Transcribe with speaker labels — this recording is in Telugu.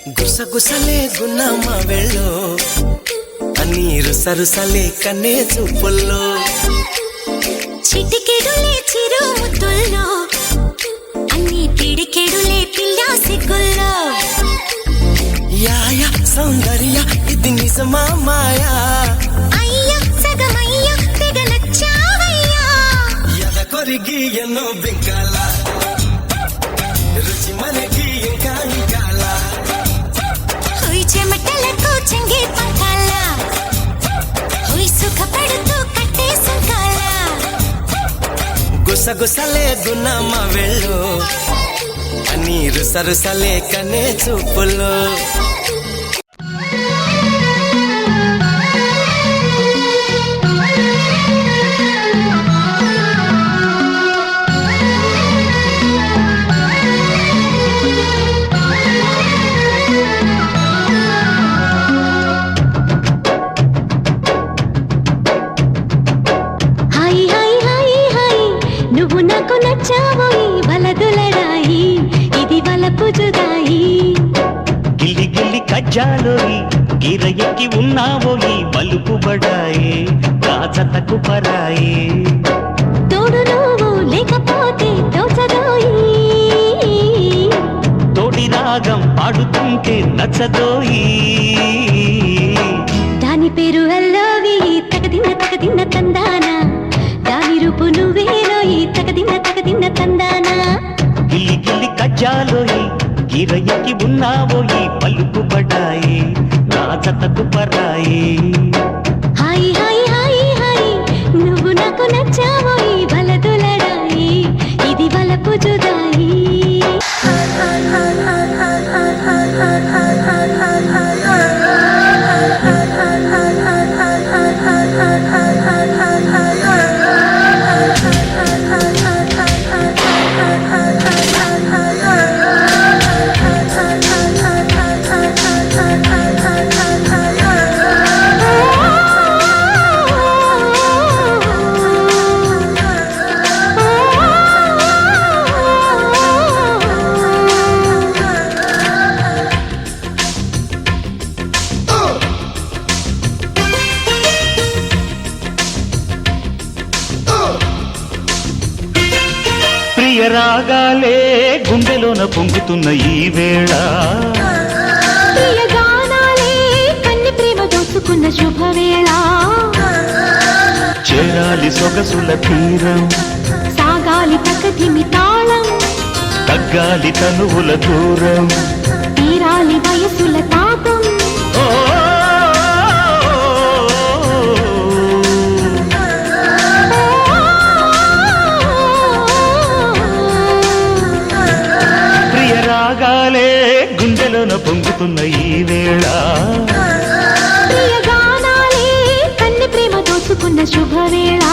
Speaker 1: గుసగుసలే గున్నమ్మ వెళ్ళు అన్ని రుసరుసలే కన్నే చూపుల్లో
Speaker 2: చిటికెడులే చిరు ముద్దుల్లో అన్ని పిడికెడులే పిల్లా సిగ్గుల్లో
Speaker 1: యాయ సౌందర్య ఇది నిజమా మాయా
Speaker 2: అయ్యా సగమయ్యా తెగ నచ్చావయ్యా
Speaker 1: ఎద కొరిగి ఎన్నో బింకాల రుచి మనకి ఇంకా ఇంకాల
Speaker 2: హోయ్ చెమటలకు చెంగి పంకాల హోయ్ సుఖపడుతూ కట్టే సుంకాల
Speaker 1: గుసగుసలే గున్నమ్మ వెళ్ళు అన్ని రుసరుసలే కన్నే చూపుల్లో
Speaker 2: నువ్వు నాకు నచ్చావోయి బలదులడాయి ఇది వలపు జుదాయి
Speaker 3: గిల్లి గిల్లి కజ్జాలోయి గిర ఎక్కి ఉన్నావోయి బలుపు బడాయి రాజతకు పరాయి
Speaker 2: తోడు నువ్వు లేకపోతే తోచదోయి
Speaker 3: తోడి రాగం పాడుతుంటే నచ్చదోయి
Speaker 2: దాని పేరు అల్లోవి తగదిన్న తందానా దాని రూపు నువ్వేలోయి తగదిన్న తందానా
Speaker 3: గిల్లి గిల్లి కజ్జాలోయి గిర ఎక్కి ఉన్నావోయి బలుపు బడాయి రాజతకు పరాయి
Speaker 2: హాయ్ హాయ్ హాయ్ హాయ్ నువ్వు నాకు నచ్చావోయి బలదులడాయి ఇది వలపు జుదాయి
Speaker 3: రాగాలే గుండెలోన పొంగుతున్న ఈ వేళ
Speaker 2: ప్రియగానాలే కన్ని ప్రేమ దోచుకున్న శుభవేళ
Speaker 3: చేరాలి సొగసుల తీరం
Speaker 2: సాగాలి ప్రకృతిమి తాళం
Speaker 3: తగ్గాలి తనువుల దూరం
Speaker 2: తీరాలి వయసుల తాపం
Speaker 3: రాగాలే గుండెలోన పొంగుతున్న ఈ వేళ
Speaker 2: ప్రియగానాలే కన్ని ప్రేమ దోచుకున్న శుభవేళ